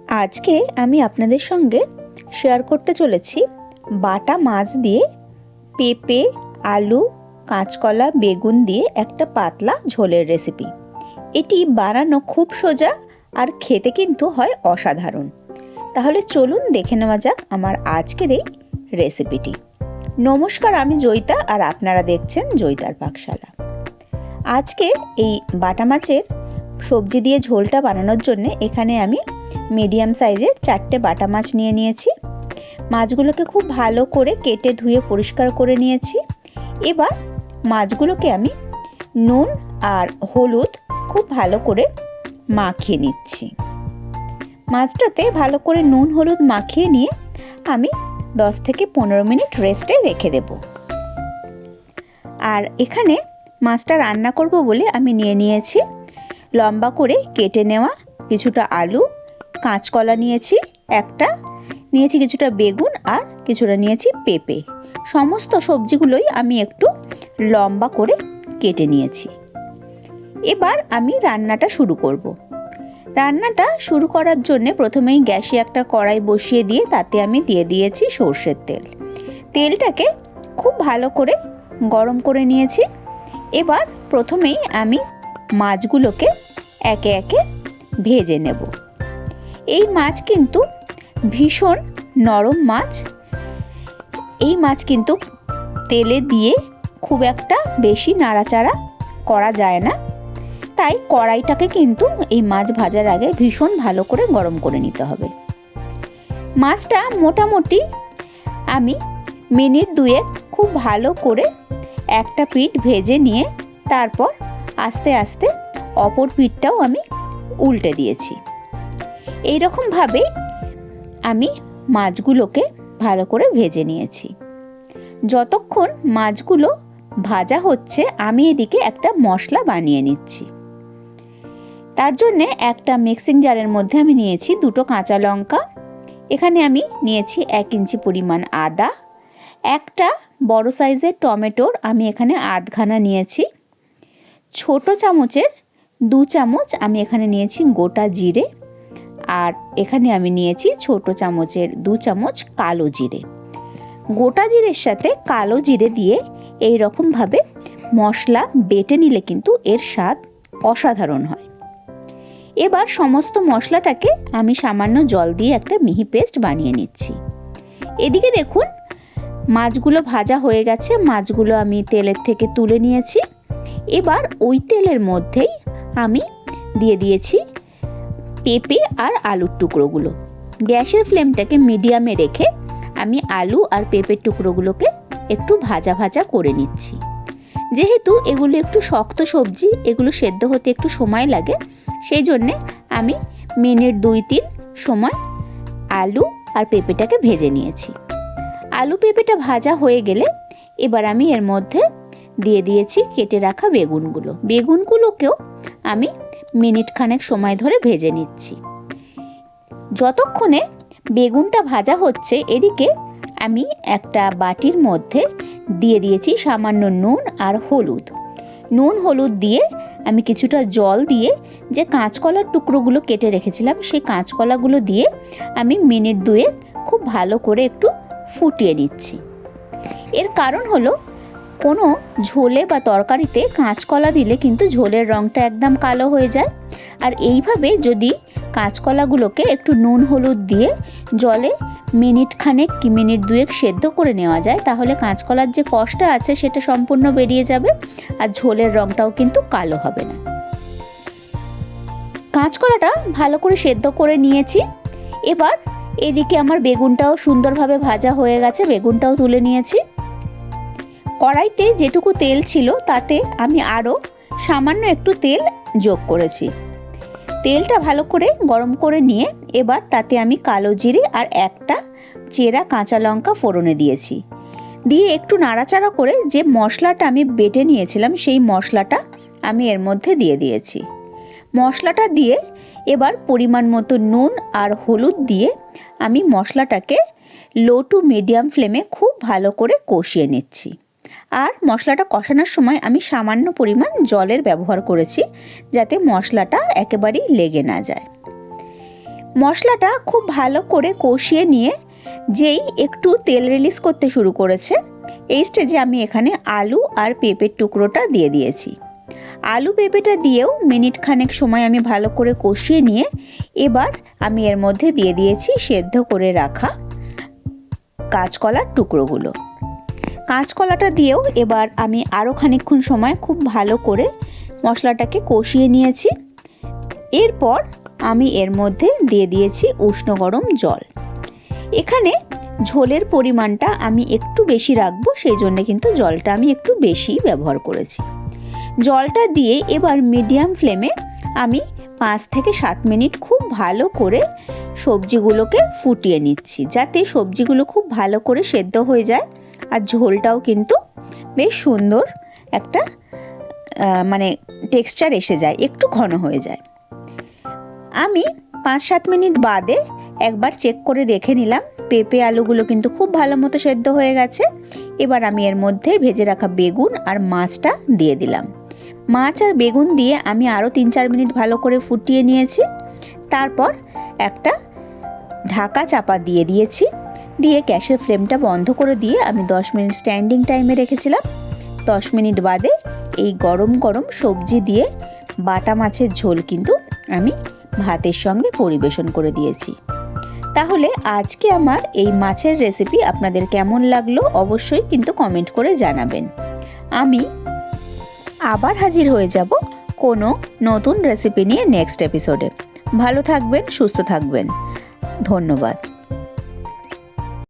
আজকে আমি আপনাদের সঙ্গে শেয়ার করতে চলেছি বাটা মাছ দিয়ে পেঁপে, আলু, কাঁচকলা, বেগুন দিয়ে একটা পাতলা ঝোলের রেসিপি। এটি বানানো খুব সোজা আর খেতে কিন্তু হয় অসাধারণ। তাহলে চলুন দেখে নেওয়া যাক আমার আজকের এই রেসিপিটি। নমস্কার, আমি জয়িতা আর আপনারা দেখছেন জয়িতার পাকশালা। আজকে এই বাটা মাছের সবজি দিয়ে ঝোলটা বানানোর জন্য এখানে আমি মিডিয়াম সাইজের 4টে বাটা মাছ নিয়ে নিয়েছি। মাছগুলোকে খুব ভালো করে কেটে ধুয়ে পরিষ্কার করে নিয়েছি। এবার মাছগুলোকে আমি নুন আর হলুদ খুব ভালো করে মাখিয়ে নিচ্ছি। মাছটাতে ভালো করে নুন হলুদ মাখিয়ে নিয়ে আমি 10 থেকে 15 মিনিট রেস্টে রেখে দেব। আর এখানে মাছটা রান্না করব বলে আমি নিয়ে নিয়েছি লম্বা করে কেটে নেওয়া কিছুটা আলু, কাঁচকলা নিয়েছি একটা, নিয়েছি কিছুটা বেগুন আর কিছুটা নিয়েছি পেঁপে। সমস্ত সবজিগুলোই আমি একটু লম্বা করে কেটে নিয়েছি। এবার আমি রান্নাটা শুরু করব। রান্নাটা শুরু করার জন্য প্রথমেই গ্যাসে একটা কড়াই বসিয়ে দিয়ে তাতে আমি দিয়ে দিয়েছি সর্ষের তেল। তেলটাকে খুব ভালো করে গরম করে নিয়েছি। এবার প্রথমেই আমি মাছগুলোকে একে একে ভেজে নেব। এই মাছ কিন্তু ভীষণ নরম মাছ। এই মাছ কিন্তু তেলে দিয়ে খুব একটা বেশি নাড়াচাড়া করা যায় না, তাই কড়াইটাকে কিন্তু এই মাছ ভাজার আগে ভীষণ ভালো করে গরম করে নিতে হবে। মাছটা মোটামুটি আমি মিনিট 2 খুব ভালো করে একটা পিঠ ভেজে নিয়ে তারপর আস্তে আস্তে অপর পিঠটাও আমি উল্টে দিয়েছি। এই রকমভাবে আমি মাছগুলোকে ভালো করে ভেজে নিয়েছি। যতক্ষণ মাছগুলো ভাজা হচ্ছে আমি এদিকে একটা মশলা বানিয়ে নিচ্ছি। তার জন্য একটা মিক্সিং জারের মধ্যে আমি নিয়েছি 2টো কাঁচা লঙ্কা, এখানে আমি নিয়েছি 1 ইঞ্চি পরিমাণ আদা, একটা বড় সাইজের টমেটোর আমি এখানে আধখানা নিয়েছি, ছোট চামচের 2 চামচ আমি এখানে নিয়েছি গোটা জিরে, আর এখানে আমি নিয়েছি ছোট চামচের 2 চামচ কালো জিরে। গোটা জিরের সাথে কালো জিরে দিয়ে এই রকমভাবে মশলা বেটে নিলে কিন্তু এর স্বাদ অসাধারণ হয়। এবার সমস্ত মশলাটাকে আমি সামান্য জল দিয়ে একটা মিহি পেস্ট বানিয়ে নিচ্ছি। এদিকে দেখুন মাছগুলো ভাজা হয়ে গেছে, মাছগুলো আমি তেলের থেকে তুলে নিয়েছি। এবার ওই তেলের মধ্যেই আমি দিয়ে দিয়েছি পেঁপে আর আলুর টুকরোগুলো। গ্যাসের ফ্লেমটাকে মিডিয়ামে রেখে আমি আলু আর পেঁপের টুকরোগুলোকে একটু ভাজা ভাজা করে নিচ্ছি। যেহেতু এগুলো একটু শক্ত সবজি, এগুলো সেদ্ধ হতে একটু সময় লাগে, সেই জন্যে আমি মিনিট 2-3 সময় আলু আর পেঁপেটাকে ভেজে নিয়েছি। আলু পেঁপেটা ভাজা হয়ে গেলে এবার আমি এর মধ্যে দিয়ে দিয়েছি কেটে রাখা বেগুনগুলোকেও আমি মিনিট খানেক সময় ধরে ভেজে নিচ্ছি। যতক্ষণে বেগুনটা ভাজা হচ্ছে এদিকে আমি একটা বাটির মধ্যে দিয়ে দিয়েছি সামান্য নুন আর নুন হলুদ দিয়ে আমি কিছুটা জল দিয়ে যে কাঁচকলার টুকরোগুলো কেটে রেখেছিলাম সেই কাঁচকলাগুলো দিয়ে আমি মিনিট 2 খুব ভালো করে একটু ফুটিয়ে নিচ্ছি। এর কারণ হলো কোনো ঝোলে বা তরকারিতে কাঁচকলা দিলে কিন্তু ঝোলের রঙটা একদম কালো হয়ে যায়, আর এইভাবে যদি কাঁচকলাগুলোকে একটু নুন হলুদ দিয়ে জলে মিনিট খানেক কি মিনিট 2 সেদ্ধ করে নেওয়া যায় তাহলে কাঁচকলার যে কষটা আছে সেটা সম্পূর্ণ বেরিয়ে যাবে আর ঝোলের রঙটাও কিন্তু কালো হবে না। কাঁচকলাটা ভালো করে সেদ্ধ করে নিয়েছি। এবার এদিকে আমার বেগুনটাও সুন্দরভাবে ভাজা হয়ে গেছে, বেগুনটাও তুলে নিয়েছি। কড়াইতে যেটুকু তেল ছিল তাতে আমি আরও সামান্য একটু তেল যোগ করেছি। তেলটা ভালো করে গরম করে নিয়ে এবার তাতে আমি কালো জিরে আর একটা চেরা কাঁচা লঙ্কা ফোড়নে দিয়েছি। দিয়ে একটু নাড়াচাড়া করে যে মশলাটা আমি বেটে নিয়েছিলাম সেই মশলাটা আমি এর মধ্যে দিয়ে দিয়েছি। মশলাটা দিয়ে এবার পরিমাণ মতো নুন আর হলুদ দিয়ে আমি মশলাটাকে লো টু মিডিয়াম ফ্লেমে খুব ভালো করে কষিয়ে নিচ্ছি। আর মশলাটা কষানোর সময় আমি সামান্য পরিমাণ জলের ব্যবহার করেছি যাতে মশলাটা একেবারেই লেগে না যায়। মশলাটা খুব ভালো করে কষিয়ে নিয়ে যেই একটু তেল রিলিজ করতে শুরু করেছে, এই স্টেজে আমি এখানে আলু আর পেঁপের টুকরোটা দিয়ে দিয়েছি। আলু পেঁপেটা দিয়েও মিনিট খানেক সময় আমি ভালো করে কষিয়ে নিয়ে এবার আমি এর মধ্যে দিয়ে দিয়েছি সেদ্ধ করে রাখা কাঁচকলার টুকরোগুলো। কাঁচকলাটা দিয়েও এবার আমি আরও খানিকক্ষণ সময় খুব ভালো করে মশলাটাকে কষিয়ে নিয়েছি। এরপর আমি এর মধ্যে দিয়ে দিয়েছি উষ্ণ গরম জল। এখানে ঝোলের পরিমাণটা আমি একটু বেশি রাখবো, সেই জন্য কিন্তু জলটা আমি একটু বেশি ব্যবহার করেছি। জলটা দিয়ে এবার মিডিয়াম ফ্লেমে আমি 5 থেকে 7 মিনিট খুব ভালো করে সবজিগুলোকে ফুটিয়ে নিচ্ছি, যাতে সবজিগুলো খুব ভালো করে সেদ্ধ হয়ে যায় আর ঝোলটাও কিন্তু বেশ সুন্দর একটা মানে টেক্সচার এসে যায়, একটু ঘন হয়ে যায়। আমি 5-7 মিনিট বাদে একবার চেক করে দেখে নিলাম, পেঁপে আলুগুলো কিন্তু খুব ভালো মতো সেদ্ধ হয়ে গেছে। এবার আমি এর মধ্যে ভেজে রাখা বেগুন আর মাছটা দিয়ে দিলাম। মাছ আর বেগুন দিয়ে আমি আরও 3-4 মিনিট ভালো করে ফুটিয়ে নিয়েছি। তারপর একটা ঢাকা চাপা দিয়ে দিয়েছি, দিয়ে গ্যাসের ফ্লেমটা বন্ধ করে দিয়ে আমি 10 মিনিট স্ট্যান্ডিং টাইমে রেখেছিলাম। 10 মিনিট বাদে এই গরম গরম সবজি দিয়ে বাটা মাছের ঝোল কিন্তু আমি ভাতের সঙ্গে পরিবেশন করে দিয়েছি। তাহলে আজকে আমার এই মাছের রেসিপি আপনাদের কেমন লাগলো অবশ্যই কিন্তু কমেন্ট করে জানাবেন। আমি আবার হাজির হয়ে যাব কোনো নতুন রেসিপি নিয়ে নেক্সট এপিসোডে। ভালো থাকবেন, সুস্থ থাকবেন। ধন্যবাদ।